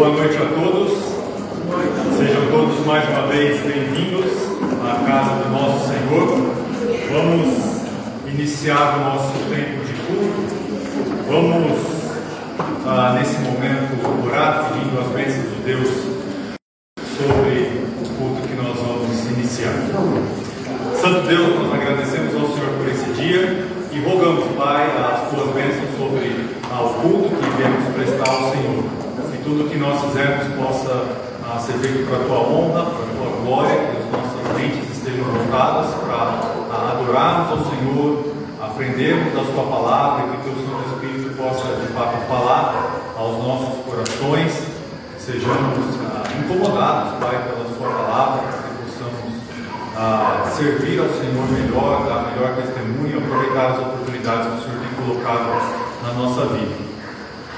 Boa noite a todos. Sejam todos mais uma vez bem-vindos à casa do nosso Senhor. Vamos iniciar o nosso tempo de culto. Vamos, nesse momento, orar pedindo as bênçãos de Deus sobre o culto que nós vamos iniciar. Santo Deus, nós agradecemos ao Senhor por esse dia e rogamos, Pai, as tuas bênçãos sobre o culto que viemos prestar ao Senhor. Que tudo que nós fizermos possa ser feito para a tua honra, para a tua glória, que as nossas mentes estejam voltadas para adorarmos ao Senhor, aprendermos da sua palavra e que o teu Santo Espírito possa de fato falar aos nossos corações, sejamos incomodados, Pai, pela sua palavra, que possamos servir ao Senhor melhor, dar melhor testemunho, aproveitar as oportunidades que o Senhor tem colocado na nossa vida.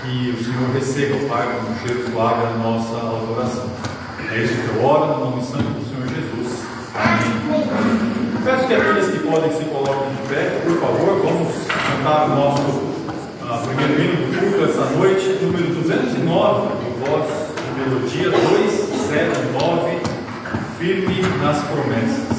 Que o Senhor receba, Pai, como cheiro suave a nossa adoração. É isso que eu oro no nome santo do Senhor Jesus. Amém. Peço que aqueles que podem se coloquem de pé, por favor. Vamos cantar o nosso primeiro hino do culto essa noite, número 209, do voz de melodia 279, firme nas promessas.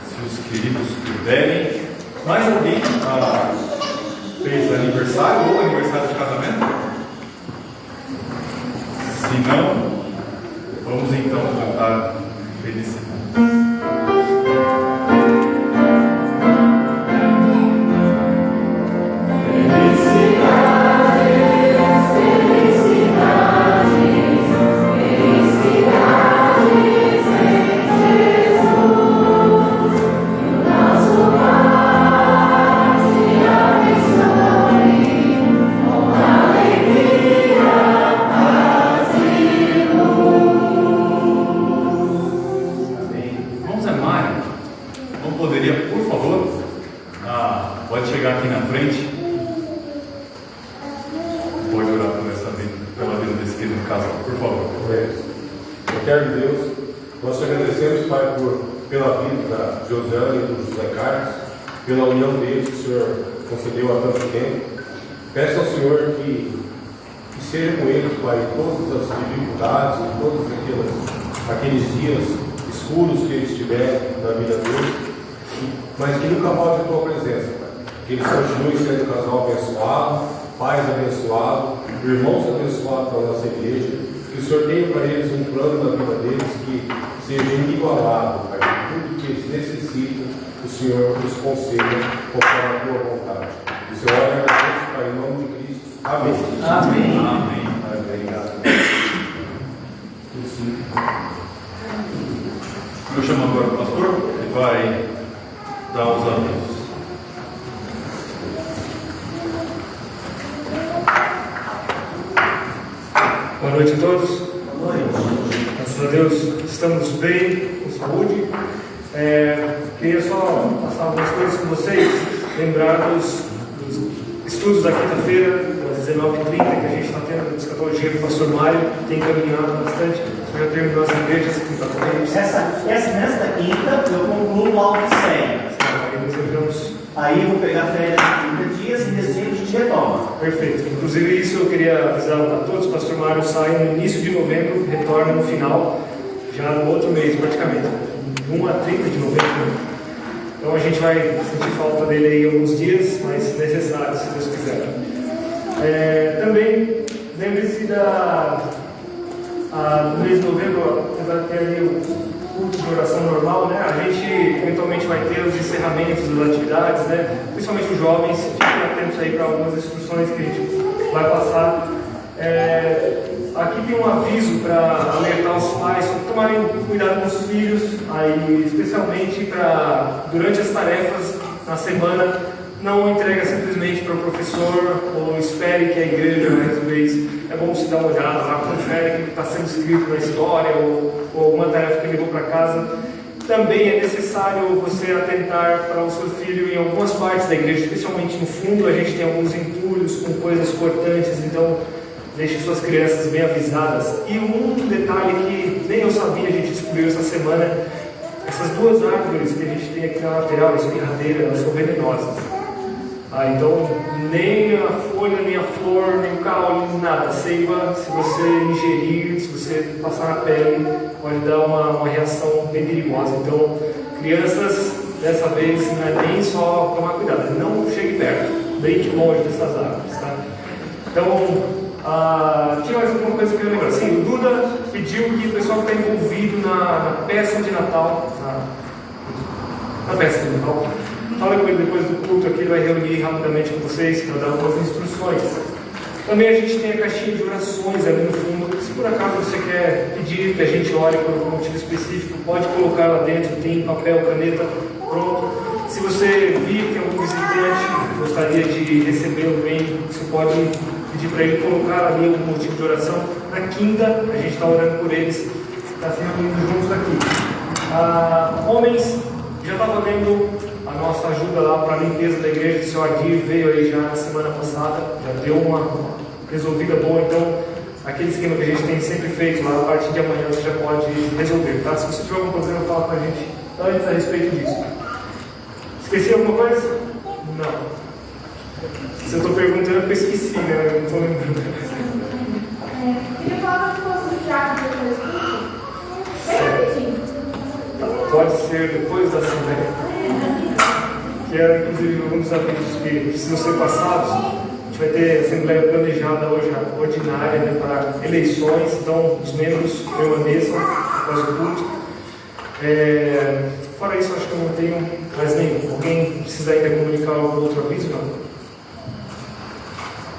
Se os queridos puderem, mais alguém fez ali aniversário ou aniversário de casamento? Se não, vamos então cantar felicidade. Pode chegar aqui na frente. Pode orar pela vida desse querido casal, por favor. Eterno Deus, nós te agradecemos, Pai, pela vida da Josiane e do José Carlos, pela união deles que o Senhor concedeu há tanto tempo. Peço ao Senhor que seja com eles, Pai, em todas as dificuldades, em todos aqueles dias escuros que eles tiverem na vida deles, mas que nunca falte a tua presença, Pai. Que eles continuem sendo um casal abençoado, pais abençoados, irmãos abençoados para a nossa igreja. Que o Senhor tenha para eles um plano na vida deles que seja inigualável, Pai. Tudo que eles necessitam, o Senhor nos conceda conforme a tua vontade. O Senhor agradece, Pai, em nome de Cristo. Amém. Amém. Amém. Obrigado. Eu chamo agora o pastor, que vai dar os avisos. Boa noite a todos. Boa noite. Graças a Deus estamos bem, com saúde. Queria só passar algumas coisas com vocês, lembrar dos estudos da quinta-feira, às 19h30, que a gente está tendo de escatologia do pastor Mário, tem caminhado bastante. Já terminou as igrejas que está correndo. Nesta quinta eu concluo a Odisseia. Aí eu vou pegar férias de 30 dias e nesse dia a gente retoma. Perfeito. Inclusive isso eu queria avisar a todos, o pastor Mário sai no início de novembro, retorna no final, já no outro mês praticamente, 1 a 30 de novembro. Então a gente vai sentir falta dele aí alguns dias, mas necessário, se Deus quiser. Também lembre-se no mês de novembro, apesar de ter ali o culto de oração normal, né? A gente eventualmente vai ter os encerramentos das atividades, né? Principalmente os jovens, fiquem atentos aí para algumas instruções que a gente vai passar. Aqui tem um aviso para alertar os pais para tomarem cuidado com os filhos, aí, especialmente durante as tarefas na semana. Não entrega simplesmente para o professor ou espere que a igreja resolva isso. É bom você dar uma olhada lá, confere o que está sendo escrito na história ou uma tarefa que ele levou para casa. Também é necessário você atentar para o seu filho em algumas partes da igreja, especialmente no fundo. A gente tem alguns entulhos com coisas cortantes, então deixe suas crianças bem avisadas. E um detalhe que nem eu sabia, a gente descobriu essa semana: essas duas árvores que a gente tem aqui na lateral, a espinhadeira, elas são venenosas. Então, nem a folha, nem a flor, nem o caule, nada. Seiva, se você ingerir, se você passar na pele, pode dar uma reação bem perigosa. Então, crianças, dessa vez, não é nem só tomar cuidado, não chegue perto, bem de longe dessas árvores, tá? Então, tinha mais alguma coisa que eu ia lembrar. Sim, o Duda pediu que o pessoal que está envolvido na peça de Natal, na peça de Natal, fala com ele depois do culto aqui, ele vai reunir rapidamente com vocês para dar algumas instruções. Também a gente tem a caixinha de orações ali no fundo. Se por acaso você quer pedir que a gente ore por algum motivo específico, pode colocar lá dentro, tem papel, caneta, pronto. Se você vir que tem algum visitante, gostaria de recebê-lo bem, você pode pedir para ele colocar ali algum motivo de oração. Na quinta, a gente está orando por eles, está se reunindo juntos aqui. Homens, já estava vendo a nossa ajuda lá para a limpeza da igreja. O senhor Adir veio aí já na semana passada, já deu uma resolvida boa. Então, aquele esquema que a gente tem sempre feito lá, a partir de amanhã você já pode resolver, tá? Se você tiver algum problema, fala com a gente antes a respeito disso. Esqueci alguma coisa? Não. Se eu estou perguntando, é porque eu esqueci, né? Eu não estou lembrando. Queria falar com você do teatro depois do culto. Bem rapidinho. Pode ser depois da Assembleia. Que era, inclusive, um dos avisos que precisam ser passados. gente vai ter assembleia planejada hoje, ordinária, né, para eleições, então os membros permaneçam após o culto. Fora isso, acho que eu não tenho mais nenhum. Alguém precisa ainda comunicar algum outro aviso? Não?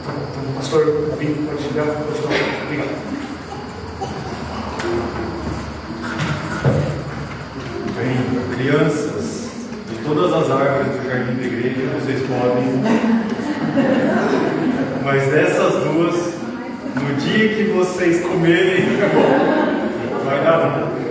Então, pastor, pode chegar, pode falar. Obrigado. Bem, crianças, de todas as árvores do jardim da igreja, vocês podem. Mas dessas duas, no dia que vocês comerem, vai dar bom.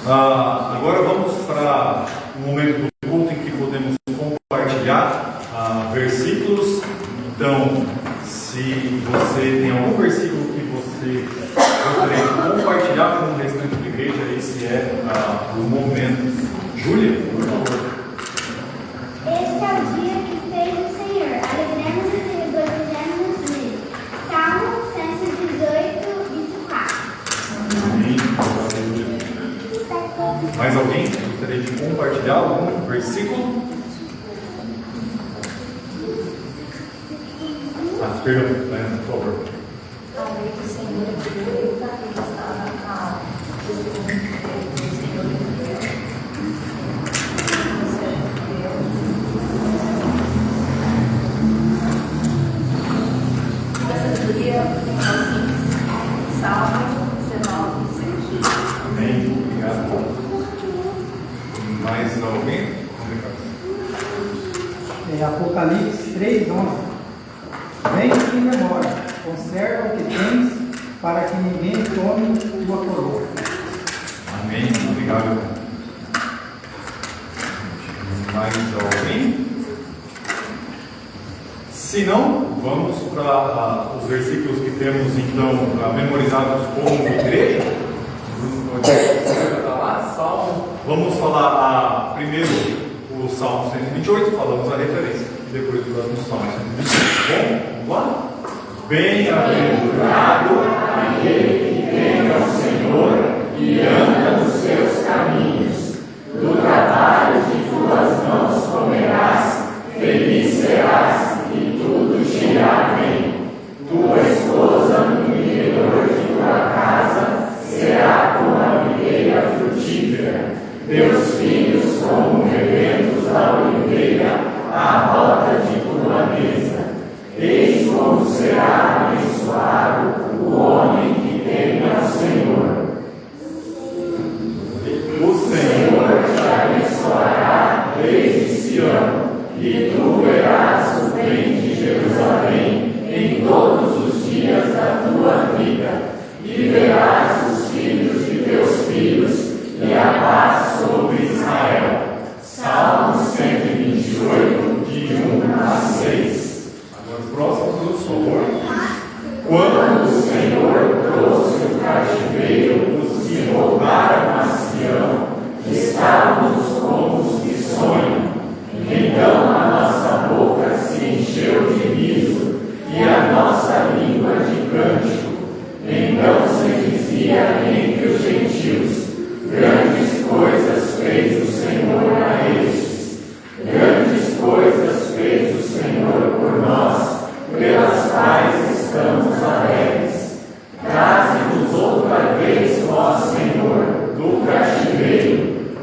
Agora vamos para o momento do culto em que podemos compartilhar versículos. Então, se você tem algum versículo que você gostaria de compartilhar com o restante da igreja, esse é o momento. Júlia, por favor. Este é o dia que fez o Senhor. Alegremos e regozijemos nele. Salmo 118, 24. Amém. Mais alguém gostaria de compartilhar algum versículo? Perdão, por favor. A lei do Senhor é perfeita e está na alma. A sabedoria assim, Salmo 19, 6. Amém. Obrigado. Mais alguém? Apocalipse 3:11. Vem em memória, conserva o que tens, para que ninguém tome tua coroa. Amém. Obrigado. Mais alguém? Se não, vamos para os versículos que temos então memorizados como igreja. Vamos falar primeiro o Salmo 128, falamos a referência, e depois o Salmo 125. Bom? Vamos lá? Bem-aventurado aquele que teme ao Senhor e anda nos seus caminhos. Do trabalho de tuas mãos comerás, feliz serás e tudo te irá bem. Tua esposa no interior de tua casa será como a videira frutífera, teus filhos como rebentos da oliveira à volta de tua mesa. Eis como será abençoado o homem que teme ao Senhor. O Senhor te abençoará desde Sião, e tu verás o bem de Jerusalém em todos os dias da tua vida, e verás os filhos de teus filhos, e a paz sobre Israel. Salmo 128, de 1 a 6. Agora os próximos, por favor. Quando o Senhor trouxe o cativeiro, os que roubaram a Sião, estávamos como os que sonham. Então a nossa boca se encheu de riso, e a nossa língua de cântico. Então se dizia entre os gentios: grandes coisas fez o Senhor a estes. Grandes coisas fez o Senhor por nós, pelas quais estamos alegres. Traze-nos outra vez, ó Senhor, do cativeiro,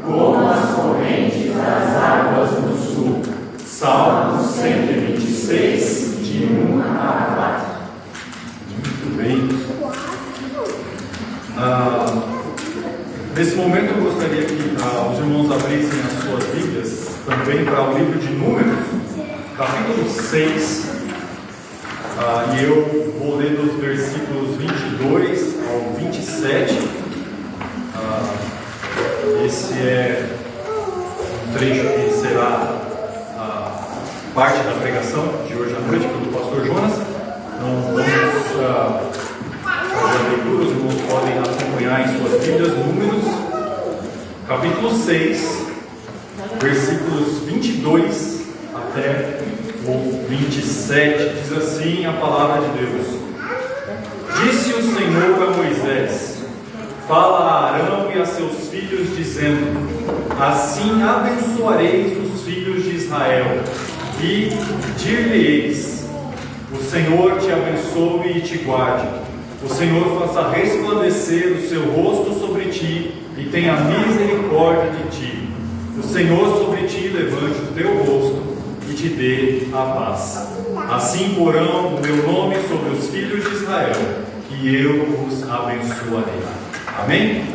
como as correntes das águas do sul. Salmo 126, de 1 a 4. Muito bem. Nesse momento eu gostaria que os irmãos abrissem as suas Bíblias também para o livro de Números, capítulo 6, e eu vou ler dos versículos 22 ao 27. Esse é um trecho que será parte da pregação de hoje à noite pelo pastor Jonas. Então vamos fazer a leitura, os irmãos podem acompanhar em suas Bíblias. Números, capítulo 6, versículos 22 até o 27, diz assim a palavra de Deus: Disse o Senhor a Moisés: Fala a Arão e a seus filhos, dizendo: Assim abençoareis os filhos de Israel, e dir-lhe-eis: O Senhor te abençoe e te guarde. O Senhor faça resplandecer o seu rosto sobre ti e tenha misericórdia de ti. O Senhor sobre ti levante o teu rosto e te dê a paz. Assim porão o meu nome sobre os filhos de Israel, e eu os abençoarei. Amém?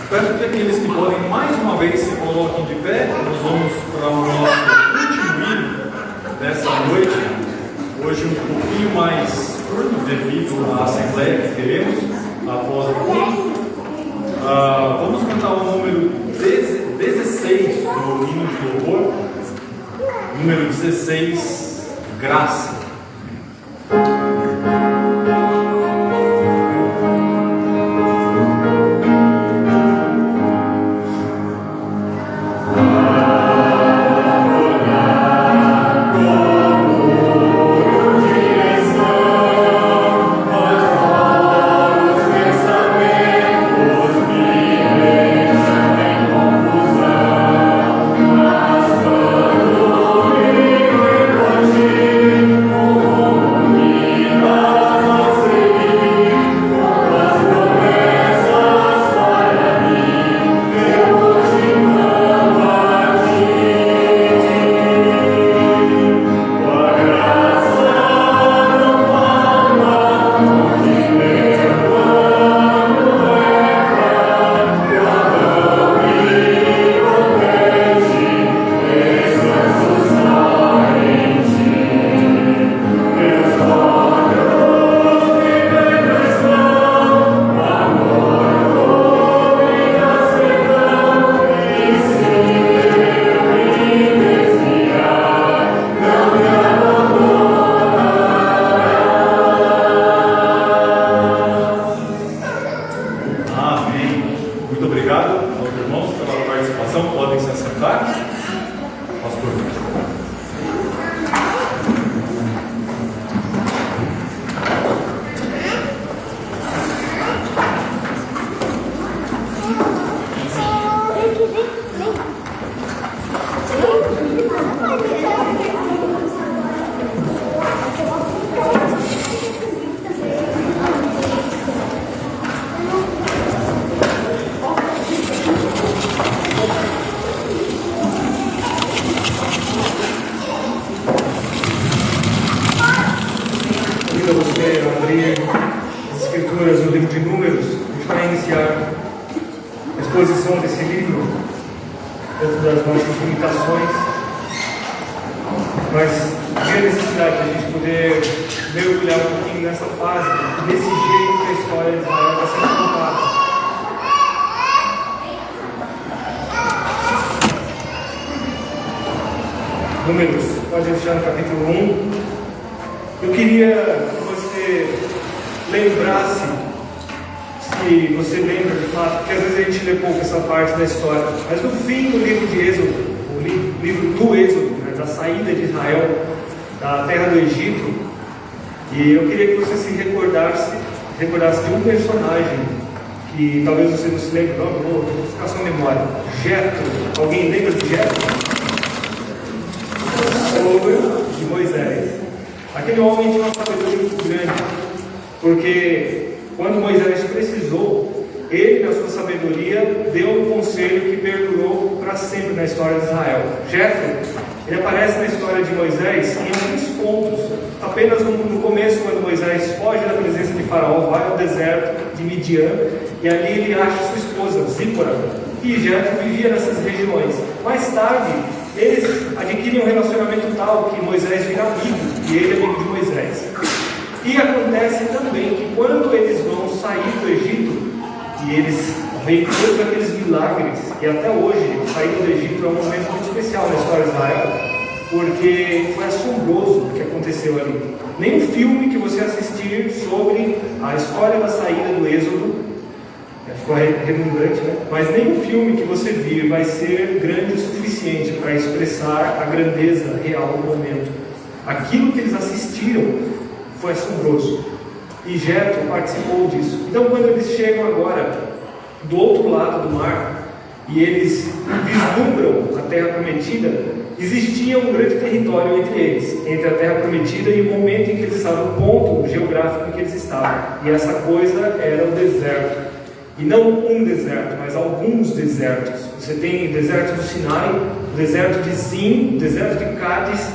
Peço que aqueles que podem mais uma vez se coloquem de pé. Nós vamos para o nosso último hino dessa noite. Hoje um pouquinho mais curto devido à assembleia que teremos após o culto. Vamos cantar o número 16 do hino de louvor. Número 16, Graça. Amém. Números, pode deixar no capítulo 1. Eu queria que você lembrasse, se você lembra de fato, porque às vezes a gente lê pouco essa parte da história, mas no fim do livro de Êxodo, o livro do Êxodo, né, da saída de Israel da terra do Egito, e eu queria que você se recordasse de um personagem que talvez você não se lembre, não, vou ficar só memória. Jetro, alguém lembra de Jetro? De Moisés. Aquele homem tinha uma sabedoria muito grande, porque quando Moisés precisou, ele, na sua sabedoria, deu um conselho que perdurou para sempre na história de Israel. Jetro, ele aparece na história de Moisés em alguns pontos, apenas no começo, quando Moisés foge da presença de Faraó, vai ao deserto de Midian, e ali ele acha sua esposa, Zípora, e Jetro vivia nessas regiões. Mais tarde, eles adquirem um relacionamento tal que Moisés vira amigo, e ele é amigo de Moisés. E acontece também que quando eles vão sair do Egito, e eles veem todos aqueles milagres, e até hoje, sair do Egito é um momento muito especial na história de Israel, porque foi assombroso o que aconteceu ali. Nenhum filme que você assistir sobre a história da saída do Êxodo, ficou redundante, né? Mas nenhum filme que você vir vai ser grande o suficiente para expressar a grandeza real do momento. Aquilo que eles assistiram foi assombroso, e Jetro participou disso. Então, quando eles chegam agora do outro lado do mar e eles vislumbram a terra prometida, existia um grande território entre eles, entre a terra prometida e o momento em que eles estavam, o ponto geográfico em que eles estavam, e essa coisa era o deserto. E não um deserto, mas alguns desertos. Você tem o deserto do Sinai, o deserto de Zin, o deserto de Cádiz,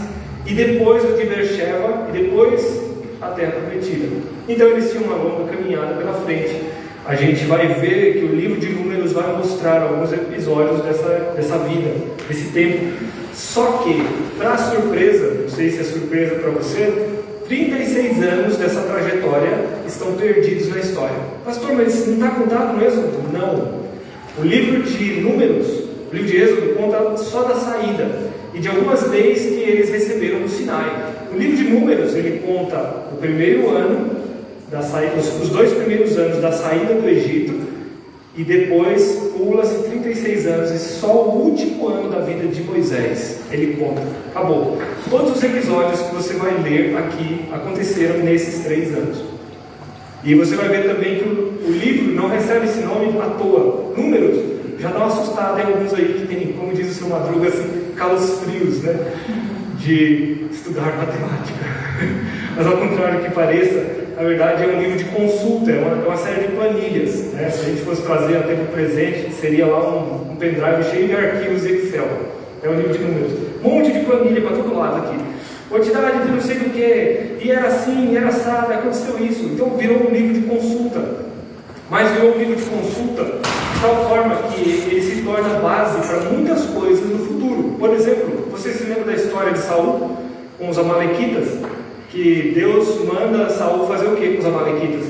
e depois o de Beersheba, e depois a terra prometida. Então eles tinham uma longa caminhada pela frente. A gente vai ver que o livro de Números vai mostrar alguns episódios dessa vida, desse tempo. Só que, para surpresa, não sei se é surpresa para você, 36 anos dessa trajetória estão perdidos na história. Pastor, mas não está contado no Êxodo? Não. O livro de Números, o livro de Êxodo, conta só da saída e de algumas leis que eles receberam no Sinai. O livro de Números, ele conta o primeiro ano da saída, os 2 primeiros anos da saída do Egito, e depois pula-se 36 anos, e só o último ano da vida de Moisés ele conta. Acabou. Todos os episódios que você vai ler aqui aconteceram nesses 3 anos. E você vai ver também que o livro não recebe esse nome à toa. Números já dá uma assustada em alguns aí que tem, como diz o seu Madruga, assim, calos frios, né? De estudar matemática. Mas ao contrário que pareça, na verdade é um livro de consulta, é uma série de planilhas, né? Se a gente fosse trazer até para o presente, seria lá um pendrive cheio de arquivos Excel. É um livro de números, um monte de planilha para todo lado aqui, quantidade de não sei do que, e era assim, era assado, aconteceu isso. Então virou um livro de consulta, mas virou um livro de consulta de tal forma que ele se torna base para muitas coisas no futuro. Por exemplo, você se lembra da história de Saul com os amalequitas? Que Deus manda Saul fazer o que com os amalequitas?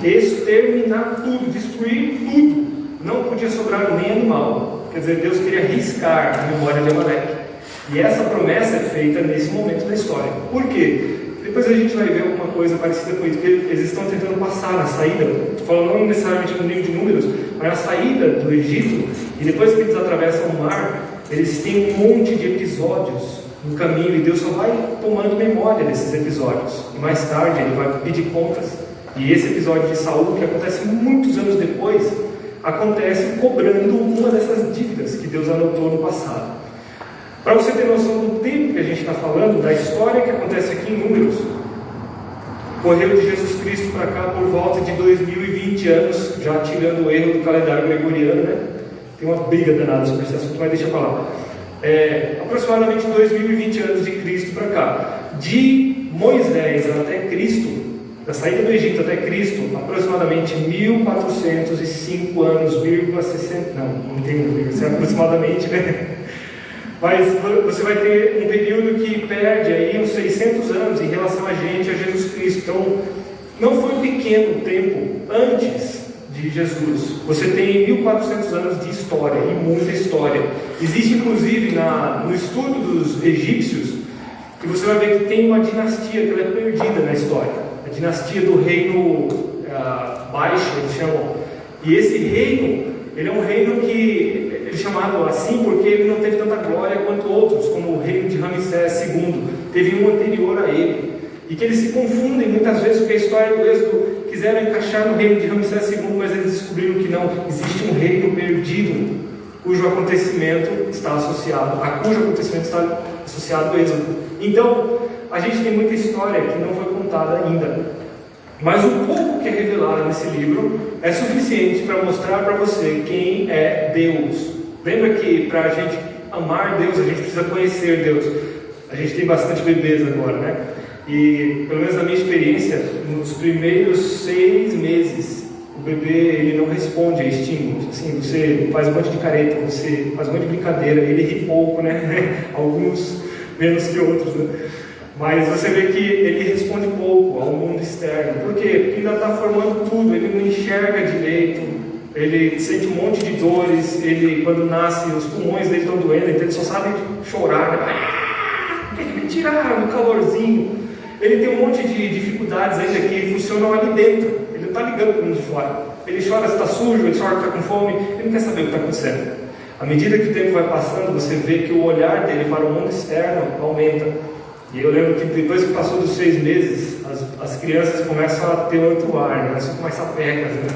Exterminar tudo, destruir tudo. Não podia sobrar nem animal. Quer dizer, Deus queria riscar a memória de Amaleque. E essa promessa é feita nesse momento da história. Por quê? Depois a gente vai ver alguma coisa parecida com isso, que eles estão tentando passar na saída, estou falando não necessariamente no livro de Números, mas na saída do Egito, e depois que eles atravessam o mar, eles têm um monte de episódios no caminho e Deus só vai tomando memória desses episódios. E mais tarde ele vai pedir contas. E esse episódio de Saul, que acontece muitos anos depois, acontece cobrando uma dessas dívidas que Deus anotou no passado. Para você ter noção do tempo que a gente está falando, da história que acontece aqui em Números, correu de Jesus Cristo para cá por volta de 2020 anos, já tirando o erro do calendário gregoriano, né? Tem uma briga danada sobre esse assunto, mas deixa eu falar. Aproximadamente 2020 anos de Cristo para cá. De Moisés até Cristo, da saída do Egito até Cristo, aproximadamente 1405 anos, 60, não tem isso é aproximadamente, né? Mas você vai ter um período que perde aí uns 600 anos em relação a gente, a Jesus Cristo. Então, não foi um pequeno tempo antes de Jesus. Você tem 1400 anos de história, e muita história. Existe inclusive no estudo dos egípcios, que você vai ver que tem uma dinastia que ela é perdida na história. A dinastia do reino baixo, eles chamam. E esse reino, ele é um reino que ele é chamado assim porque ele não teve tanta glória quanto outros, como o reino de Ramsés II. Teve um anterior a ele. E que eles se confundem muitas vezes, porque a história do Êxodo quiseram encaixar no reino de Ramsés II, mas eles descobriram que não, existe um reino perdido, cujo acontecimento está associado ao Êxodo. Então, a gente tem muita história que não foi contada ainda. Mas o pouco que é revelado nesse livro é suficiente para mostrar para você quem é Deus. Lembra que para a gente amar Deus, a gente precisa conhecer Deus. A gente tem bastante bebês agora, né? E, pelo menos na minha experiência, nos primeiros 6 meses, o bebê ele não responde a estímulos. Assim, você faz um monte de careta, você faz um monte de brincadeira, ele ri pouco, né? Alguns menos que outros, né? Mas você vê que ele responde pouco ao mundo externo. Por quê? Porque ainda está formando tudo, ele não enxerga direito, ele sente um monte de dores, ele, quando nasce, os pulmões dele estão doendo, então ele só sabe chorar, né? Tem que me tirar no calorzinho. Ele tem um monte de dificuldades ainda que funcionam ali dentro, ele não está ligando para o mundo de fora. Ele chora se está sujo, ele chora que está com fome, ele não quer saber o que está acontecendo. À medida que o tempo vai passando, você vê que o olhar dele para o mundo externo aumenta. E eu lembro que depois que passou dos 6 meses, as crianças começam a ter outro ar, né? Elas ficam mais sapecas, né?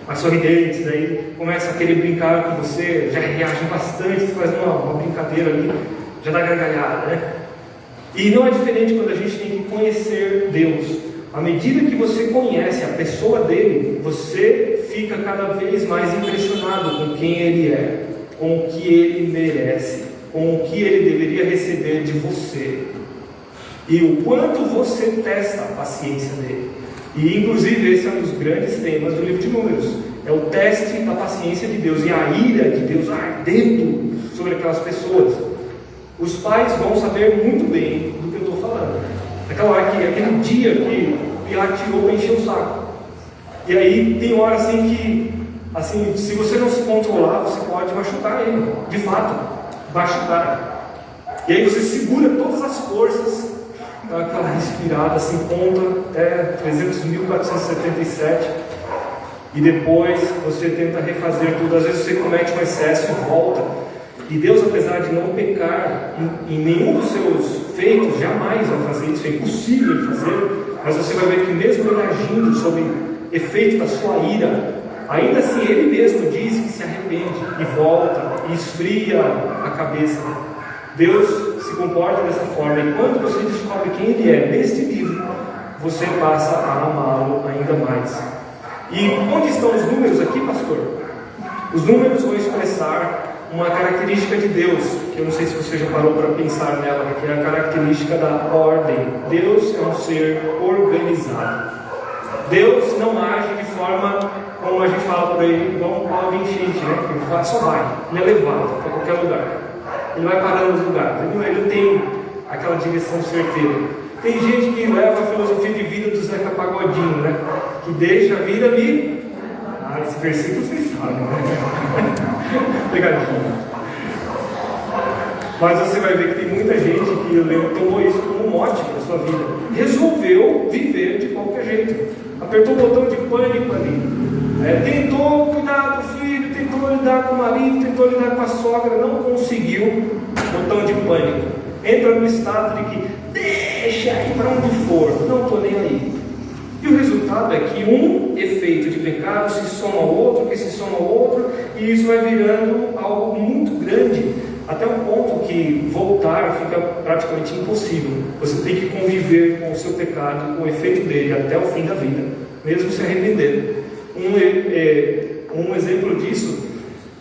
Mais sorridentes, daí começam a querer brincar com você, já reagem bastante, você faz uma brincadeira ali, já dá gargalhada, né? E não é diferente quando a gente tem que conhecer Deus. À medida que você conhece a pessoa dele, você fica cada vez mais impressionado com quem ele é, com o que ele merece, com o que ele deveria receber de você. E o quanto você testa a paciência dele. E inclusive esse é um dos grandes temas do livro de Números. É o teste da paciência de Deus e a ira de Deus ardendo sobre aquelas pessoas. Os pais vão saber muito bem do que eu estou falando. Aquele dia que Pilatos tirou para encher o saco. E aí tem hora assim que, assim, se você não se controlar, você pode machucar ele. De fato, machucar. E aí você segura todas as forças, dá aquela respirada, assim, conta até 300.477. E depois você tenta refazer tudo. Às vezes você comete um excesso e volta. E Deus, apesar de não pecar em nenhum dos seus feitos, jamais vai fazer isso, é impossível ele fazer, mas você vai ver que mesmo ele agindo sob efeito da sua ira, ainda assim ele mesmo diz que se arrepende e volta e esfria a cabeça. Deus se comporta dessa forma, e quando você descobre quem ele é neste livro, você passa a amá-lo ainda mais. E onde estão os números aqui, pastor? Os números vão expressar uma característica de Deus, que eu não sei se você já parou para pensar nela, que é a característica da ordem. Deus é um ser organizado. Deus não age de forma, como a gente fala por aí, igual um pau de enchente, né? Ele só vai, ele é levado para qualquer lugar. Ele vai parar nos lugares, ele não tem aquela direção certeira. Tem gente que leva a filosofia de vida do Zeca Pagodinho, né? Que deixa a vida me... esse versículo vocês sabem, né? Pegadinha. Mas você vai ver que tem muita gente que tomou isso como mote para a sua vida. Resolveu viver de qualquer jeito. Apertou o botão de pânico ali. Tentou cuidar do filho, tentou tentou lidar com o marido, tentou lidar com a sogra, não conseguiu, botão de pânico. Entra no estado de que deixa aí para onde for, não estou nem aí. E o resultado é que um efeito de pecado se soma ao outro, que se soma ao outro, e isso vai virando algo muito grande, até um ponto que voltar fica praticamente impossível. Você tem que conviver com o seu pecado, com o efeito dele até o fim da vida, mesmo se arrependendo. Um exemplo disso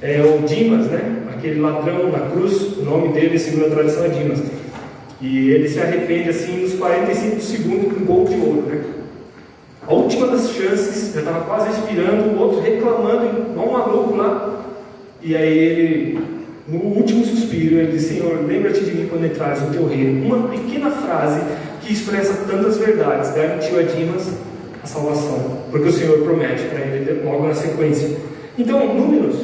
é o Dimas, né? Aquele ladrão na cruz, o nome dele, segundo a tradição, é Dimas. E ele se arrepende assim nos 45 segundos com um gol de ouro, né? A última das chances, já estava quase expirando, o outro reclamando, igual um maluco lá. E aí ele, no último suspiro, ele diz: Senhor, lembra-te de mim quando entrares no teu reino. Uma pequena frase que expressa tantas verdades, garantiu a Dimas a salvação, porque o Senhor promete para ele logo na sequência. Então, Números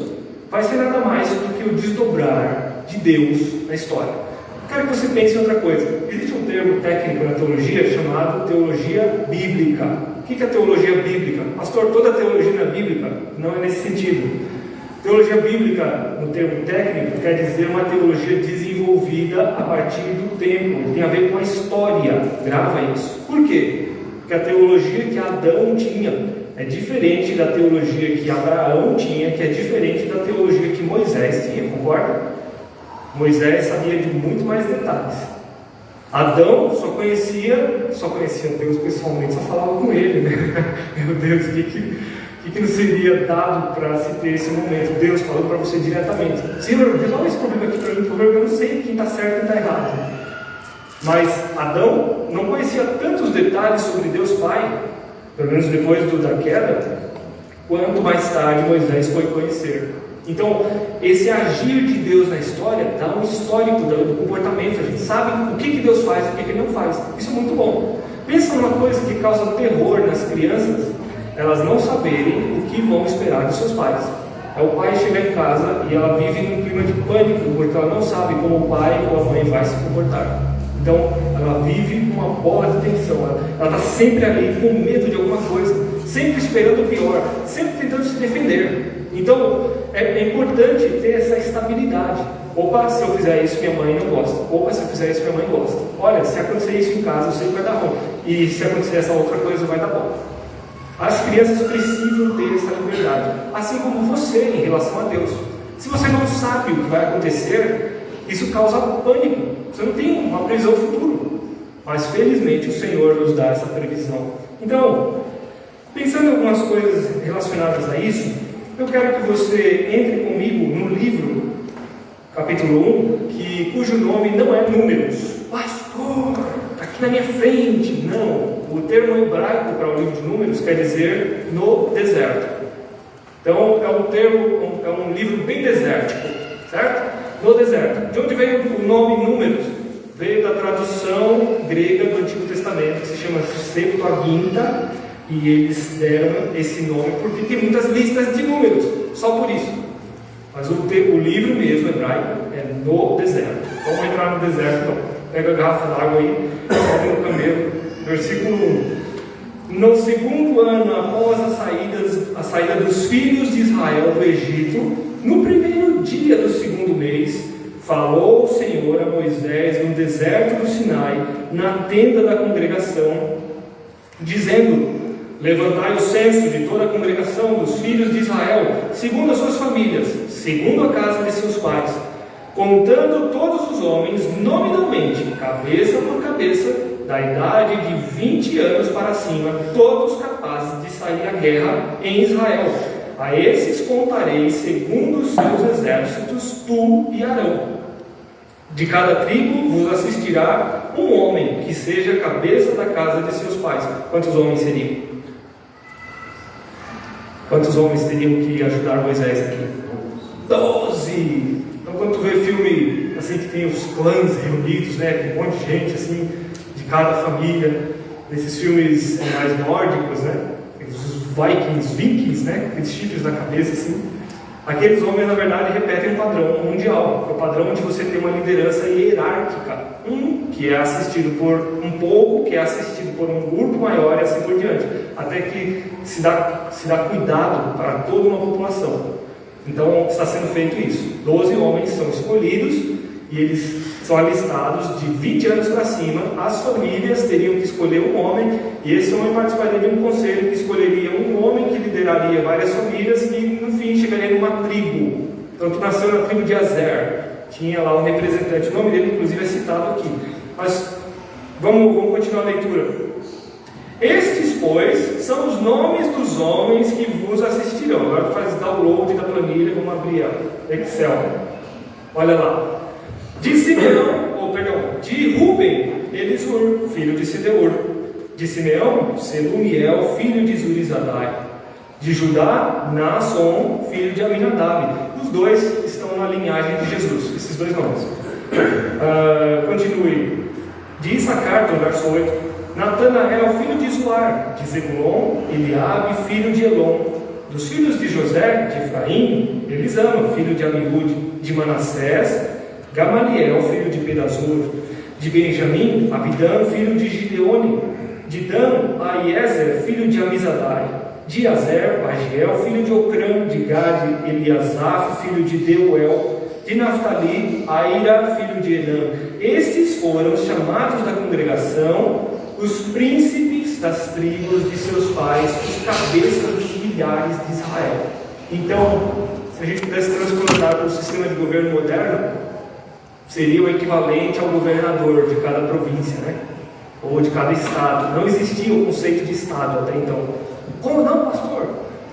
vai ser nada mais do que o desdobrar de Deus na história. Quero que você pense em outra coisa. Existe um termo técnico na teologia chamado teologia bíblica. O que é teologia bíblica? Pastor, toda teologia não é bíblica? Não é nesse sentido. Teologia bíblica, no termo técnico, quer dizer uma teologia desenvolvida a partir do tempo. Tem a ver com a história. Grava isso. Por quê? Porque a teologia que Adão tinha é diferente da teologia que Abraão tinha, que é diferente da teologia que Moisés tinha, concorda? Moisés sabia de muito mais detalhes. Adão só conhecia Deus pessoalmente, só falava com ele, né? Meu Deus, o que não seria dado para se ter esse momento? Deus falou para você diretamente: Senhor, resolve esse problema aqui para mim, porque eu não sei quem está certo e quem está errado. Mas Adão não conhecia tantos detalhes sobre Deus Pai, pelo menos depois da queda, quanto mais tarde Moisés foi conhecer. Então, esse agir de Deus na história dá um histórico do comportamento. A gente sabe o que Deus faz e o que Ele não faz. Isso é muito bom. Pensa numa coisa que causa terror nas crianças: elas não saberem o que vão esperar dos seus pais. É o pai chegar em casa e ela vive num clima de pânico, porque ela não sabe como o pai ou a mãe vai se comportar. Então, ela vive com uma bola de tensão. Ela está sempre ali com medo de alguma coisa, sempre esperando o pior, sempre tentando se defender. Então, é importante ter essa estabilidade. Opa, se eu fizer isso, minha mãe não gosta. Opa, se eu fizer isso, minha mãe gosta. Olha, se acontecer isso em casa, eu sei que vai dar bom. E se acontecer essa outra coisa, vai dar bom. As crianças precisam ter essa liberdade, assim como você em relação a Deus. Se você não sabe o que vai acontecer, isso causa pânico. Você não tem uma previsão do futuro. Mas felizmente o Senhor nos dá essa previsão. Então, pensando em algumas coisas relacionadas a isso, eu quero que você entre comigo no livro, capítulo 1, cujo nome não é Números. Pastor, está aqui na minha frente. Não, o termo hebraico para o livro de Números quer dizer no deserto. Então é um livro bem desértico, certo? No deserto. De onde veio o nome Números? Veio da tradução grega do Antigo Testamento, que se chama Septuaginta. E eles deram esse nome porque tem muitas listas de números, só por isso. Mas o livro mesmo, hebraico, é no deserto. Vamos entrar no deserto então. Pega a garrafa d'água aí, sobe no camelo. Versículo 1. No segundo ano após a saída dos filhos de Israel do Egito, no primeiro dia do segundo mês, falou o Senhor a Moisés no deserto do Sinai, na tenda da congregação, dizendo: levantai o censo de toda a congregação dos filhos de Israel, segundo as suas famílias, segundo a casa de seus pais, contando todos os homens nominalmente, cabeça por cabeça, da idade de 20 anos para cima, todos capazes de sair à guerra em Israel. A esses contarei segundo os seus exércitos, tu e Arão. De cada tribo vos assistirá um homem que seja a cabeça da casa de seus pais. Quantos homens seriam? Quantos homens teriam que ajudar Moisés aqui? 12! Então, quando tu vê filme assim que tem os clãs reunidos, né, com um monte de gente assim, de cada família, nesses filmes mais nórdicos, né, os vikings, né, aqueles chifres na cabeça assim, aqueles homens na verdade repetem um padrão mundial, que é o padrão de você ter uma liderança hierárquica, que é assistido por um pouco, que é assistido por um grupo maior e assim por diante, até que se dá cuidado para toda uma população. Então está sendo feito isso. 12 homens são escolhidos e eles são alistados de 20 anos para cima. As famílias teriam que escolher um homem, e esse homem participaria de um conselho que escolheria um homem que lideraria várias famílias e no fim chegaria numa tribo. Então que nasceu na tribo de Azer. Tinha lá um representante, o nome dele inclusive é citado aqui. Mas vamos continuar a leitura. Estes, pois, são os nomes dos homens que vos assistirão. Agora faz download da planilha, vamos abrir a Excel. Olha lá. De Simeão, de Ruben, Elisur, filho de Sedeur. De Simeão, Selumiel, filho de Zurizadai. De Judá, Naasson, filho de Aminadab. Os dois estão na linhagem de Jesus, esses dois nomes. Continue. De Issacar, no verso 8, Natanael, filho de Zuar. De Zebulon, Eliabe, filho de Elon. Dos filhos de José, de Efraim, Elisama, filho de Amiúde. De Manassés, Gamaliel, filho de Pedazur. De Benjamim, Abidã, filho de Gideone. De Dan, Aiezer, filho de Amizadai. De Azer, Bagiel, filho de Ocrã. De Gade, Eliasaf, filho de Deuel. De Naftali, Aira, filho de Enã. Estes foram os chamados da congregação, os príncipes das tribos de seus pais, os cabeças dos milhares de Israel. Então, se a gente pudesse transportar para o sistema de governo moderno, seria o equivalente ao governador de cada província, né? Ou de cada estado. Não existia o conceito de estado até então. Como não, pastor?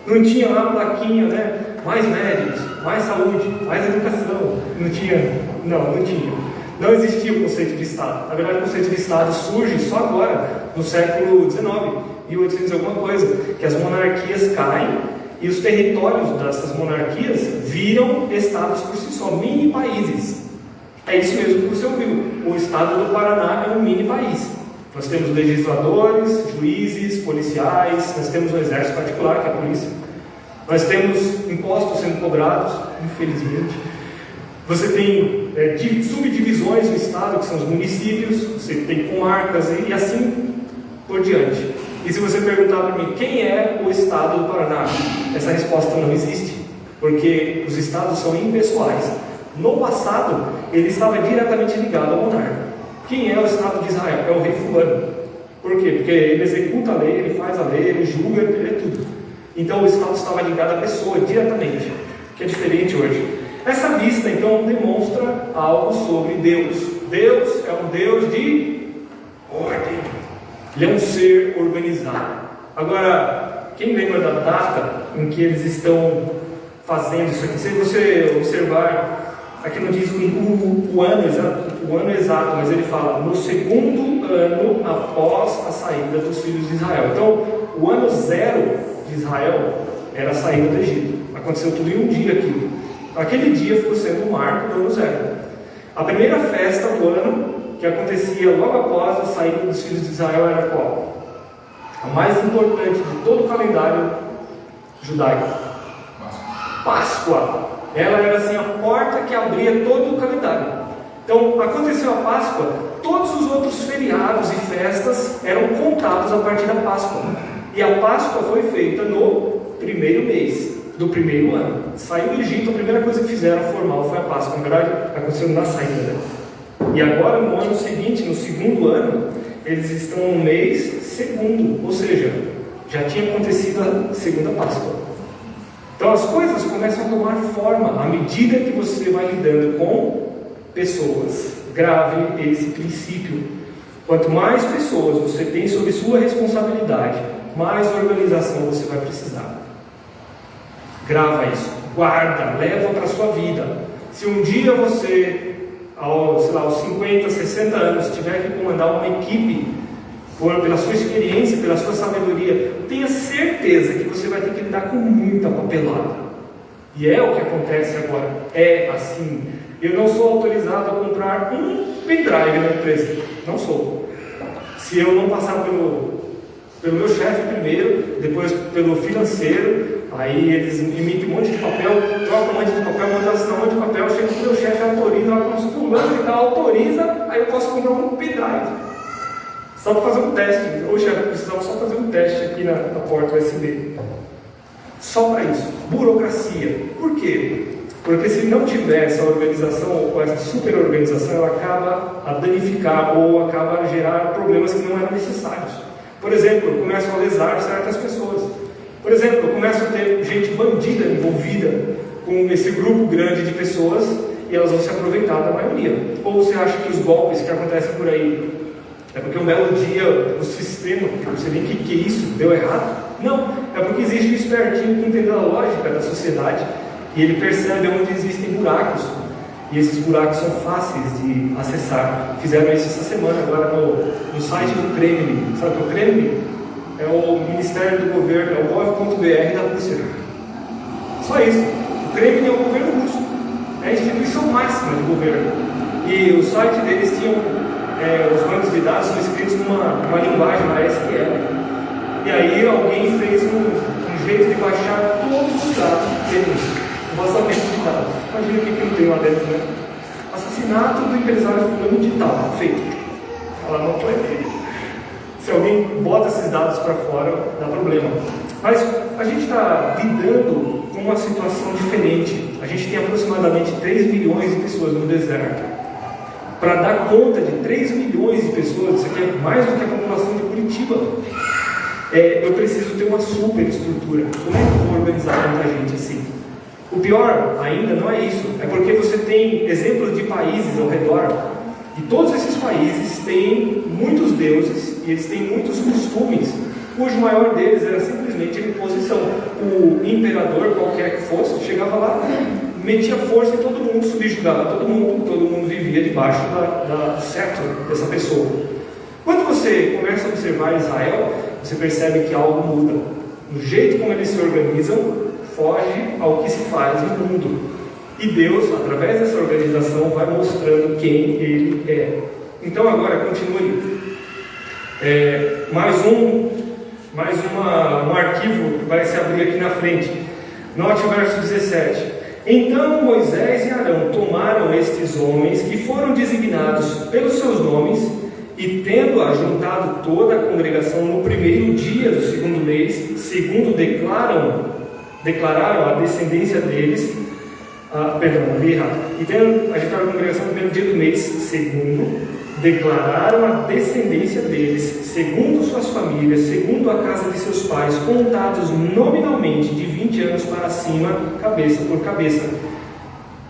Não tinha lá plaquinha, né? Mais médicos, mais saúde, mais educação. Não tinha. Não existia o conceito de estado. Na verdade, o conceito de estado surge só agora, no século XIX, 1800 alguma coisa, que as monarquias caem e os territórios dessas monarquias viram estados por si só, mini países. É isso mesmo que você ouviu. O estado do Paraná é um mini país. Nós temos legisladores, juízes, policiais, nós temos um exército particular, que é a polícia. Nós temos impostos sendo cobrados, infelizmente. Você tem subdivisões no estado, que são os municípios, você tem comarcas e assim por diante. E se você perguntar para mim, quem é o estado do Paraná? Essa resposta não existe, porque os estados são impessoais. No passado, ele estava diretamente ligado ao monarca. Quem é o estado de Israel? É o rei fulano. Por quê? Porque ele executa a lei, ele faz a lei, ele julga, ele é tudo. Então o estado estava ligado à pessoa diretamente, que é diferente hoje. Essa lista então demonstra algo sobre Deus. Deus é um Deus de ordem. Ele é um ser organizado. Agora, quem lembra da data em que eles estão fazendo isso aqui? Se você observar, aqui não diz o ano exato, mas ele fala no segundo ano após a saída dos filhos de Israel. Então, o ano zero de Israel era a saída do Egito. Aconteceu tudo em um dia aqui. Aquele dia ficou sendo o marco do ano zero. A primeira festa do ano, que acontecia logo após a saída dos filhos de Israel, era qual? A mais importante de todo o calendário judaico. Páscoa. Ela era assim a porta que abria todo o calendário. Então, aconteceu a Páscoa, todos os outros feriados e festas eram contados a partir da Páscoa. E a Páscoa foi feita no primeiro mês do primeiro ano. Saiu do Egito, a primeira coisa que fizeram formal foi a Páscoa. Na verdade, aconteceu na saída. E agora, no ano seguinte, no segundo ano, eles estão no mês segundo, ou seja, já tinha acontecido a segunda Páscoa. Então as coisas começam a tomar forma à medida que você vai lidando com pessoas. Grave esse princípio. Quanto mais pessoas você tem sob sua responsabilidade, mais organização você vai precisar. Grava isso, guarda, leva para a sua vida. Se um dia você, aos 50, 60 anos, tiver que comandar uma equipe, pela sua experiência, pela sua sabedoria, tenha certeza que você vai ter que lidar com muita papelada. E é o que acontece agora. É assim. Eu não sou autorizado a comprar um pendrive na empresa. Não sou. Se eu não passar pelo meu chefe primeiro, depois pelo financeiro, aí eles emitem um monte de papel, trocam um monte de papel, mandam assinar um monte de papel, chega o meu chefe, autoriza, fulano e tal, autoriza, aí eu posso comprar um pendrive. Só para fazer um teste. Ô chefe, precisamos só fazer um teste aqui na porta USB. Só para isso. Burocracia. Por quê? Porque se não tiver essa organização ou essa superorganização, ela acaba a danificar ou acaba a gerar problemas que não eram necessários. Por exemplo, eu começo a lesar certas pessoas. Por exemplo, eu começo a ter gente bandida envolvida com esse grupo grande de pessoas e elas vão se aproveitar da maioria. Ou você acha que os golpes que acontecem por aí é porque um belo dia o sistema, você vê que isso deu errado? Não, é porque existe um espertinho que entende a lógica da sociedade e ele percebe onde existem buracos. E esses buracos são fáceis de acessar. Fizeram isso essa semana agora no site do Kremlin. Sabe o que é o Kremlin? É o Ministério do Governo, é o gov.br da Rússia. Só isso. O Kremlin é o governo russo. É a instituição máxima do governo. E o site deles tinham, os bancos de dados são escritos numa linguagem, na SQL. E aí alguém fez um jeito de baixar todos os dados deles. Um vazamento de dados. Imagina o que não tem lá dentro, né? Assassinato do empresário fulano de tal, feito. Ela não foi feito. Se alguém bota esses dados para fora, dá problema. Mas a gente está lidando com uma situação diferente. A gente tem aproximadamente 3 milhões de pessoas no deserto. Para dar conta de 3 milhões de pessoas, isso aqui é mais do que a população de Curitiba. Eu preciso ter uma super estrutura. Como é que eu vou organizar tanta gente assim? O pior ainda não é isso, é porque você tem exemplos de países ao redor, e todos esses países têm muitos deuses, e eles têm muitos costumes, cujo maior deles era simplesmente a imposição. O imperador, qualquer que fosse, chegava lá, metia força em todo mundo, subjugava todo mundo vivia debaixo do cetro dessa pessoa. Quando você começa a observar Israel, você percebe que algo muda. No jeito como eles se organizam, foge ao que se faz no mundo. E Deus, através dessa organização, vai mostrando quem Ele é. Então agora continue. Mais um arquivo que vai se abrir aqui na frente. Note o verso 17. Então Moisés e Arão tomaram estes homens que foram designados pelos seus nomes, e tendo ajuntado toda a congregação no primeiro dia do segundo mês, segundo declararam a descendência deles, li errado. E tendo ajuntado a congregação no primeiro dia do mês, segundo declararam a descendência deles, segundo suas famílias, segundo a casa de seus pais, contados nominalmente de 20 anos para cima, cabeça por cabeça.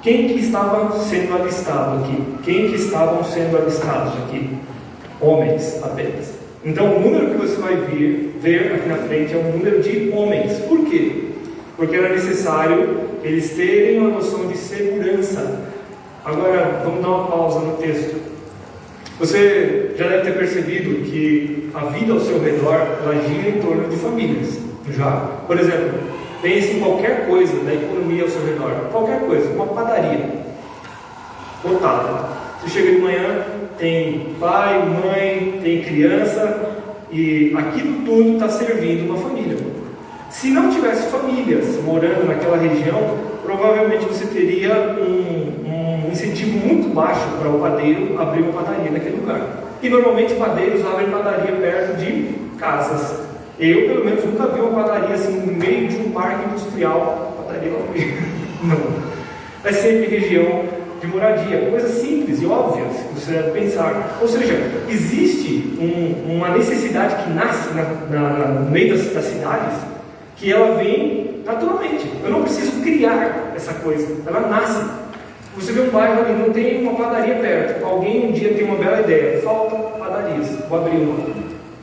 Quem que estava sendo alistado aqui? Quem que estavam sendo alistados aqui? Homens apenas. Então o número que você vai ver aqui na frente é um número de homens. Por quê? Porque era necessário eles terem uma noção de segurança. Agora vamos dar uma pausa no texto. Você já deve ter percebido que a vida ao seu redor ela gira em torno de famílias. Já? Por exemplo, pense em qualquer coisa da economia ao seu redor. Qualquer coisa, uma padaria lotada. Você chega de manhã, tem pai, mãe, tem criança, e aquilo tudo está servindo uma família. Se não tivesse famílias morando naquela região, provavelmente você teria um incentivo muito baixo para o padeiro abrir uma padaria naquele lugar. E normalmente padeiros abrem padaria perto de casas. Eu, pelo menos, nunca vi uma padaria assim no meio de um parque industrial. Padaria lá no meio. Não. É sempre região de moradia, coisas simples e óbvias que você deve pensar. Ou seja, existe uma necessidade que nasce no meio das cidades, que ela vem naturalmente. Eu não preciso criar essa coisa, ela nasce. Você vê um bairro ali, não tem uma padaria perto. Alguém um dia tem uma bela ideia, falta padarias, vou abrir uma.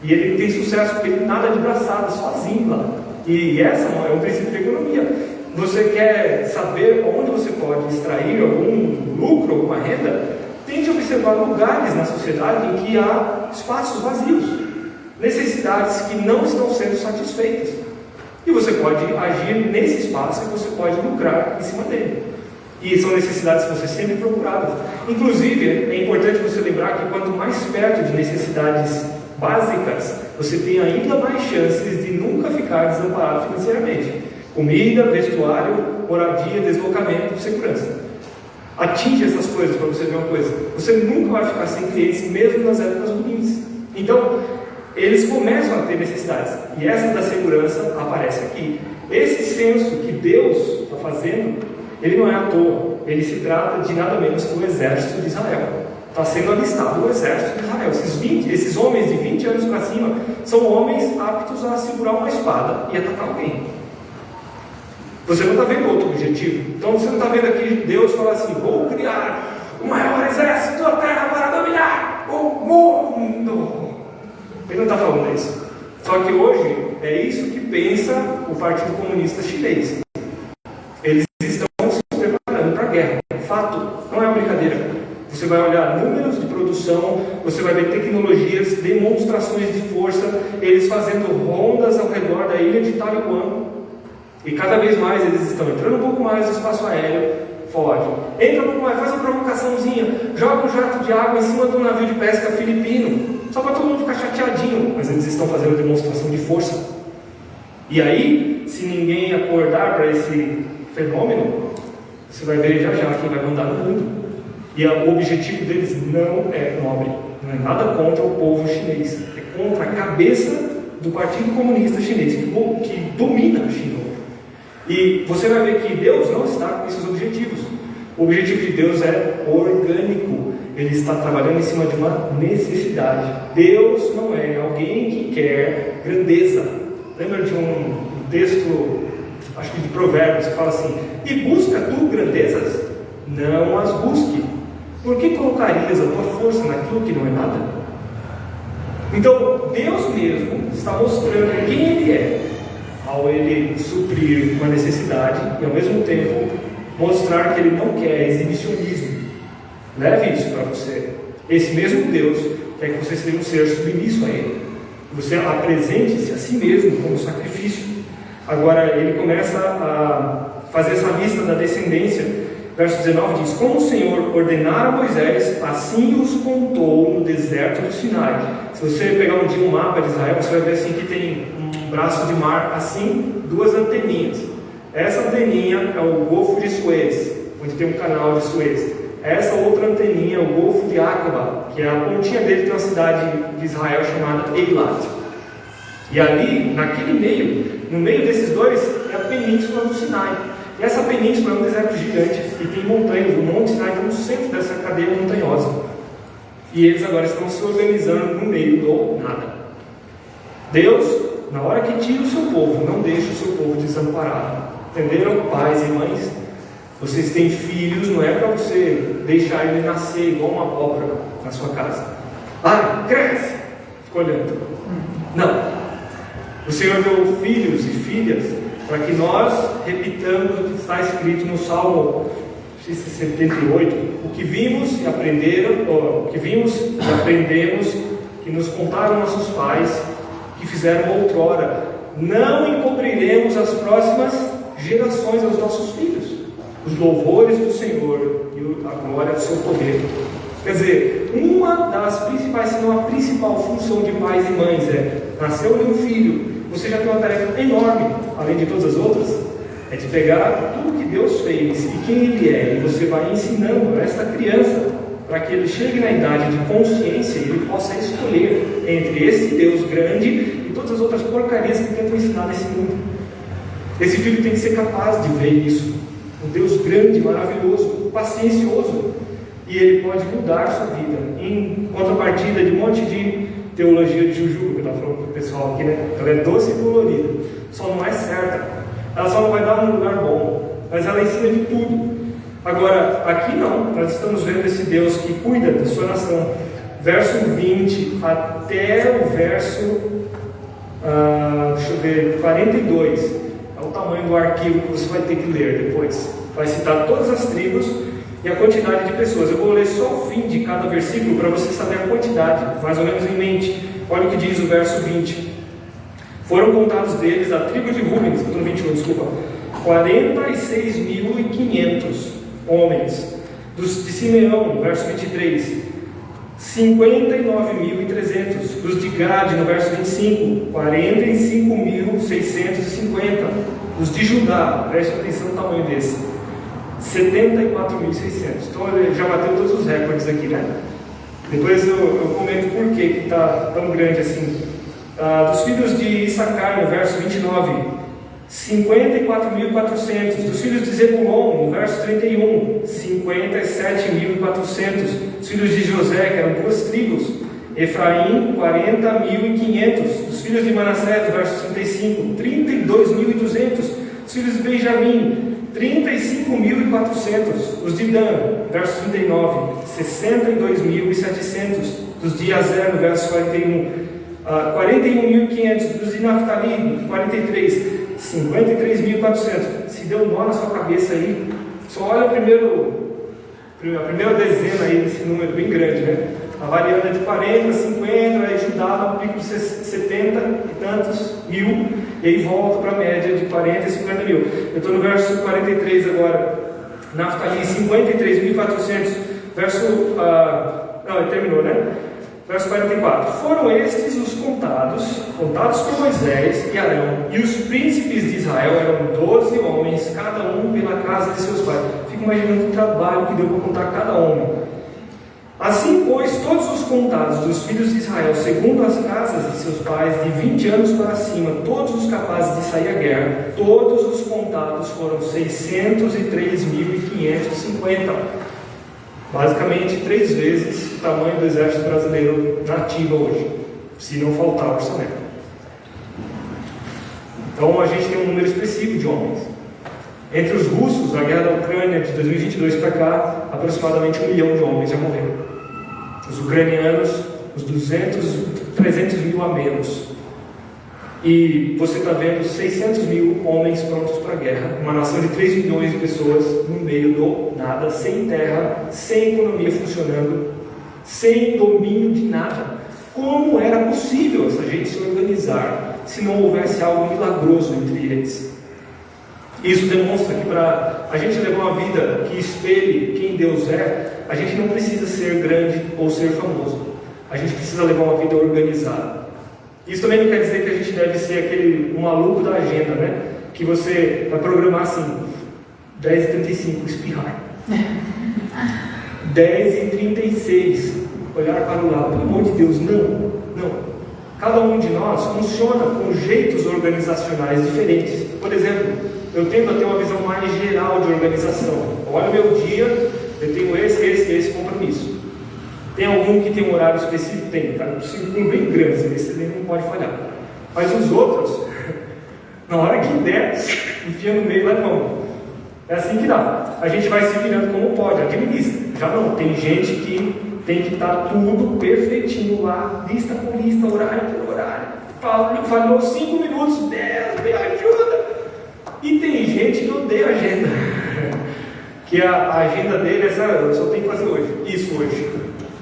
E ele tem sucesso porque ele nada de braçada, sozinho lá. E essa é um princípio da economia. Você quer saber onde você pode extrair algum lucro, alguma renda? Tente observar lugares na sociedade em que há espaços vazios, necessidades que não estão sendo satisfeitas. E você pode agir nesse espaço e você pode lucrar em cima dele. E são necessidades que você sempre procurava. Inclusive, é importante você lembrar que quanto mais perto de necessidades básicas, você tem ainda mais chances de nunca ficar desamparado financeiramente. Comida, vestuário, moradia, deslocamento, segurança. Atinge essas coisas para você ver uma coisa. Você nunca vai ficar sem clientes, mesmo nas épocas ruins. Então, eles começam a ter necessidades. E essa da segurança aparece aqui. Esse censo que Deus está fazendo, ele não é à toa. Ele se trata de nada menos que o exército de Israel. Está sendo alistado o exército de Israel. Esses homens de 20 anos para cima são homens aptos a segurar uma espada e atacar alguém. Você não está vendo outro objetivo. Então você não está vendo aqui Deus falar assim: vou criar o maior exército da terra para dominar o mundo. Ele não está falando isso. Só que hoje é isso que pensa o Partido Comunista Chinês. Eles estão se preparando para a guerra. É fato, não é uma brincadeira. Você vai olhar números de produção, você vai ver tecnologias, demonstrações de força, eles fazendo rondas ao redor da ilha de Taiwan. E cada vez mais eles estão entrando um pouco mais no espaço aéreo, foge. Entra um pouco mais, faz uma provocaçãozinha, joga um jato de água em cima de um navio de pesca filipino, só para todo mundo ficar chateadinho. Mas eles estão fazendo demonstração de força. E aí, se ninguém acordar para esse fenômeno, você vai ver já quem vai mandar no mundo. E o objetivo deles não é nobre, não é nada contra o povo chinês, é contra a cabeça do Partido Comunista Chinês, que domina a China. E você vai ver que Deus não está com esses objetivos. O objetivo de Deus é orgânico, ele está trabalhando em cima de uma necessidade. Deus não é alguém que quer grandeza. Lembra de um texto, acho que de Provérbios, que fala assim: e busca tu grandezas? Não as busque. Por que colocarias a tua força naquilo que não é nada? Então, Deus mesmo está mostrando quem Ele é, ao Ele suprir uma necessidade e, ao mesmo tempo, mostrar que Ele não quer exibicionismo. Leve isso para você. Esse mesmo Deus quer que você seja um ser submisso a Ele. Você apresente-se a si mesmo como sacrifício. Agora, Ele começa a fazer essa lista da descendência. Verso 19 diz: como o Senhor ordenara a Moisés, assim os contou no deserto do Sinai. Se você pegar um dia um mapa de Israel, você vai ver assim que tem um braço de mar, assim, duas anteninhas. Essa anteninha é o Golfo de Suez, onde tem um canal de Suez. Essa outra anteninha é o Golfo de Aqaba, que é a pontinha dele, tem uma cidade de Israel chamada Eilat. E ali, naquele meio, no meio desses dois, é a península do Sinai. E essa península é um deserto gigante e tem montanhas. O Monte Sinai está no centro dessa cadeia montanhosa. E eles agora estão se organizando no meio do nada. Deus, na hora que tira o seu povo, não deixa o seu povo desamparado. Entenderam, pais e mães? Vocês têm filhos, não é para você deixar ele nascer igual uma abóbora na sua casa. Ai, cresce! Fica olhando. Não. O Senhor deu filhos e filhas para que nós repitamos o que está escrito no Salmo 78, o que vimos e aprendemos, que nos contaram nossos pais, que fizeram outrora. Não encobriremos as próximas gerações aos nossos filhos os louvores do Senhor e a glória do seu poder. Quer dizer, uma das principais, se não a principal função de pais e mães é: nasceu-lhe um filho, você já tem uma tarefa enorme, além de todas as outras, é de pegar tudo que Deus fez e quem Ele é, e você vai ensinando esta criança para que ele chegue na idade de consciência e ele possa escolher entre esse Deus grande e todas as outras porcarias que tentam ensinar nesse mundo. Esse filho tem que ser capaz de ver isso, um Deus grande, maravilhoso, paciencioso, e ele pode mudar a sua vida, em contrapartida de um monte de teologia de Jujuba, que eu estava falando para o pessoal aqui, né? Ela é doce e colorida, só não é certa, ela só não vai dar um lugar bom, mas ela ensina de tudo. Agora, aqui não, nós estamos vendo esse Deus que cuida da sua nação. Verso 20 até o verso 42, é o tamanho do arquivo que você vai ter que ler depois. Vai citar todas as tribos e a quantidade de pessoas. Eu vou ler só o fim de cada versículo para você saber a quantidade, mais ou menos em mente. Olha o que diz o verso 20. Foram contados deles, a tribo de Rubens, estou no 21, desculpa, 46.500 homens. De Simeão, verso 23, 59.300. Dos de Gade, no verso 25, 45.650. Dos de Judá, preste atenção no tamanho desse, 74.600. Então ele já bateu todos os recordes aqui, né? Depois eu comento por que está tão grande assim. Dos filhos de Issacar, no verso 29, 54.400. Dos filhos de Zebulon, no verso 31, 57.400. Dos filhos de José, que eram 2 tribos, Efraim, 40.500. Dos filhos de Manassés, no verso 35, 32.200. Dos filhos de Benjamim, 35.400. Os de Dan, verso 39, 62.700. Dos de Azer, no verso 41, 41.500. Dos de Naftali, 43, 53.400. Se deu um nó na sua cabeça aí, só olha a primeira dezena aí desse número bem grande, né? A variando de 40, 50, aí Judá dá um pico de 70 e tantos mil, e aí volta para a média de 40 e 50 mil. Eu estou no verso 43 agora. Naftali, 53.400. Verso. Não, ele terminou, né? Verso 44. Foram estes os contados por Moisés e Arão, e os príncipes de Israel eram 12 homens, cada um pela casa de seus pais. Fico imaginando o trabalho que deu para contar cada homem. Assim, pois, todos os contados dos filhos de Israel, segundo as casas de seus pais, de 20 anos para cima, todos os capazes de sair à guerra, todos os contados foram 603.550. Basicamente 3 vezes o tamanho do exército brasileiro na ativa hoje, se não faltar orçamento. Então a gente tem um número específico de homens. Entre os russos, na guerra da Ucrânia de 2022 para cá, aproximadamente 1 milhão de homens já morreram. Os ucranianos, os 300 mil a menos. E você está vendo 600 mil homens prontos para a guerra. Uma nação de 3 milhões de pessoas no meio do nada, sem terra, sem economia funcionando, sem domínio de nada. Como era possível essa gente se organizar se não houvesse algo milagroso entre eles? Isso demonstra que para a gente levar uma vida que espelhe quem Deus é, a gente não precisa ser grande ou ser famoso. A gente precisa levar uma vida organizada. Isso também não quer dizer que a gente deve ser aquele maluco da agenda, né? Que você vai programar assim, 10h35, espirrar. 10h36, olhar para o lado. Pelo amor de Deus, não. Cada um de nós funciona com jeitos organizacionais diferentes. Por exemplo, eu tendo a ter uma visão mais geral de organização. Olha o meu dia, eu tenho esse compromisso. Tem algum que tem um horário específico? Tem, tá? Um círculo bem grande, esse não pode falhar. Mas os outros, na hora que der, enfia no meio lá não. É assim que dá. A gente vai se virando como pode, administra. Já não, tem gente que tem que estar tudo perfeitinho lá, lista por lista, horário por horário. Falhou 5 minutos, Deus, me ajuda. E tem gente que odeia a agenda. Que a agenda dele é essa, eu só tenho que fazer hoje, isso hoje.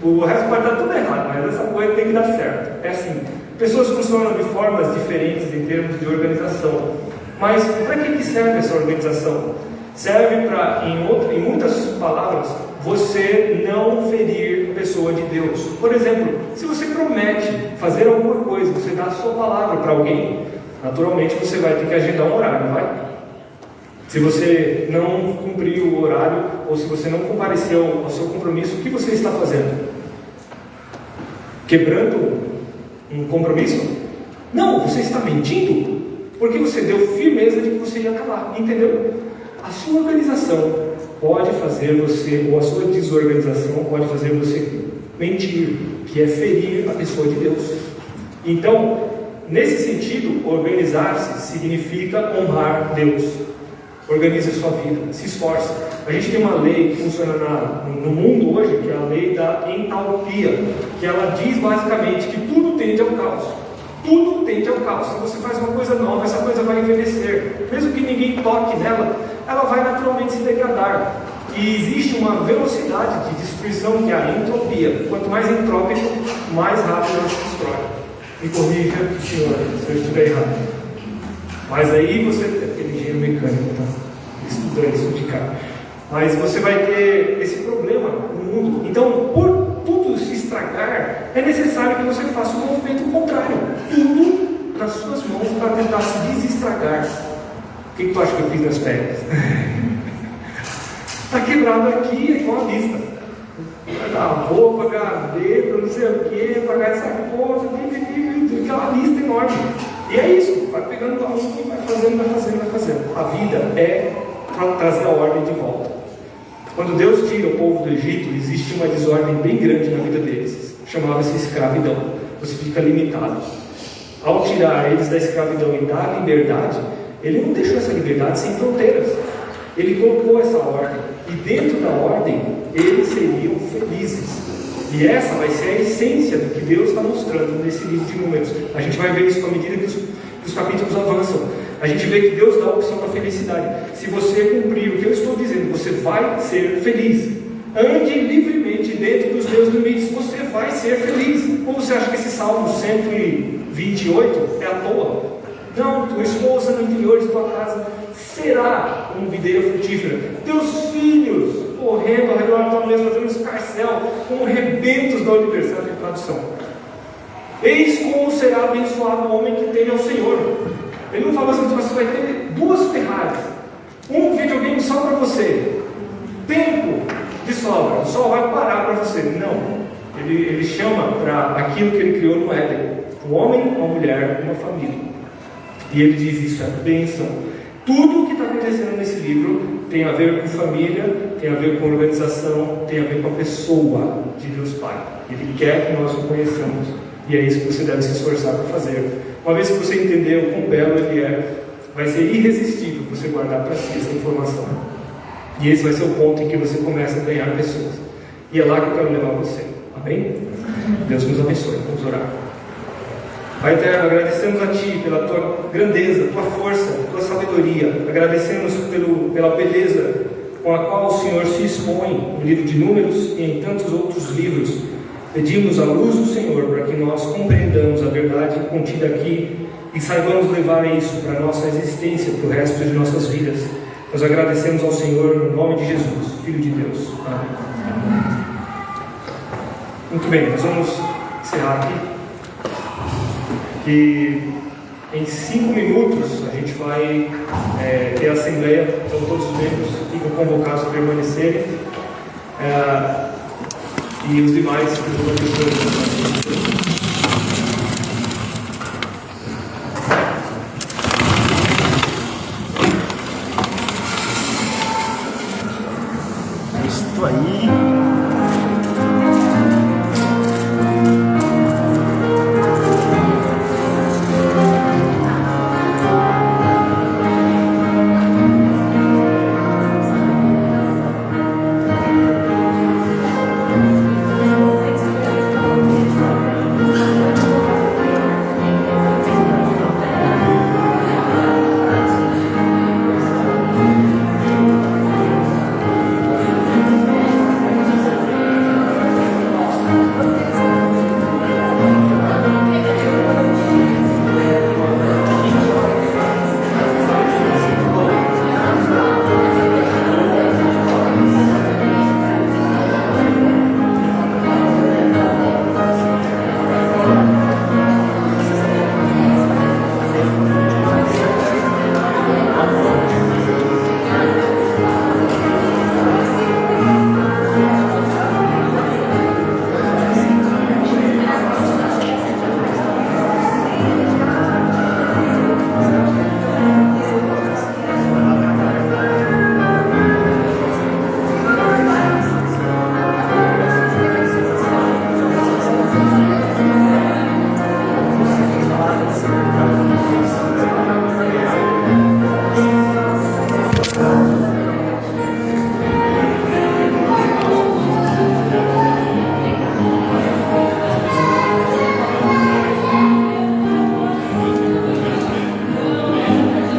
O resto pode dar tudo errado, mas essa coisa tem que dar certo. É assim, pessoas funcionam de formas diferentes em termos de organização. Mas para que serve essa organização? Serve para, em muitas palavras, você não ferir a pessoa de Deus. Por exemplo, se você promete fazer alguma coisa, você dá a sua palavra para alguém, naturalmente você vai ter que agendar um horário, não vai? Se você não cumprir o horário, ou se você não compareceu ao seu compromisso, o que você está fazendo? Quebrando um compromisso? Não, você está mentindo, porque você deu firmeza de que você ia estar lá, entendeu? A sua organização pode fazer você, ou a sua desorganização pode fazer você mentir, que é ferir a pessoa de Deus. Então, nesse sentido, organizar-se significa honrar Deus. Organize a sua vida, se esforce. A gente tem uma lei que funciona no mundo hoje, que é a lei da entalpia, que ela diz basicamente que tudo tende ao caos. Tudo tende ao caos. Se você faz uma coisa nova, essa coisa vai envelhecer. Mesmo que ninguém toque nela, ela vai naturalmente se degradar. E existe uma velocidade de destruição que é a entropia. Quanto mais entrópico, mais rápido ela se destrói. Me corrija, senhor, se eu estiver errado. Mas aí você, aquele engenheiro mecânico, tá estudando isso de cara. Mas você vai ter esse problema no mundo. Então, por tudo se estragar, é necessário que você faça um movimento contrário. Tudo nas suas mãos para tentar se desestragar. O que tu acha que eu fiz nas férias? Está quebrado aqui, é igual a lista. Pagar roupa, gaveta, não sei o que, pagar essa coisa, dá uma lista enorme. E é isso, vai pegando a um e vai fazendo. A vida é trazer a ordem de volta. Quando Deus tira o povo do Egito, existe uma desordem bem grande na vida deles. Chamava-se escravidão. Você fica limitado. Ao tirar eles da escravidão e dar liberdade, Ele não deixou essa liberdade sem fronteiras. Ele colocou essa ordem. E dentro da ordem, eles seriam felizes. E essa vai ser a essência do que Deus está mostrando nesse livro de Números. A gente vai ver isso à medida que os capítulos avançam. A gente vê que Deus dá a opção da felicidade. Se você cumprir o que eu estou dizendo, você vai ser feliz. Ande livremente dentro dos meus limites, você vai ser feliz. Ou você acha que esse Salmo 128 é à toa? Não, tua esposa no interior de tua casa será como videira frutífera. Teus filhos correndo ao redor da tua mesa, fazendo escarcel, como rebentos da universidade de tradução. Eis como será abençoado o homem que teme ao Senhor. Ele não fala assim, você vai ter 2 Ferraris, um videogame só para você, tempo de sobra, o sol vai parar para você. Não, ele chama para aquilo que ele criou no Éden: um homem, uma mulher, uma família. E ele diz: isso é bênção. Tudo o que está acontecendo nesse livro tem a ver com família, tem a ver com organização, tem a ver com a pessoa de Deus Pai. Ele quer que nós o conheçamos, e é isso que você deve se esforçar para fazer. Uma vez que você entender o quão belo ele é, vai ser irresistível você guardar para si essa informação. E esse vai ser o ponto em que você começa a ganhar pessoas. E é lá que eu quero levar você. Amém? Deus nos abençoe. Vamos orar. Pai eterno, agradecemos a Ti pela Tua grandeza, Tua força, Tua sabedoria. Agradecemos pela beleza com a qual o Senhor se expõe no livro de Números e em tantos outros livros. Pedimos a luz do Senhor para que nós compreendamos a verdade contida aqui e saibamos levar isso para a nossa existência, para o resto de nossas vidas. Nós agradecemos ao Senhor no nome de Jesus, Filho de Deus. Amém. Muito bem, nós vamos encerrar aqui. E em 5 minutos a gente vai ter a assembleia, então todos os membros ficam convocados a permanecerem. E os demais Isto aí.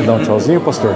Dá um tchauzinho, pastor?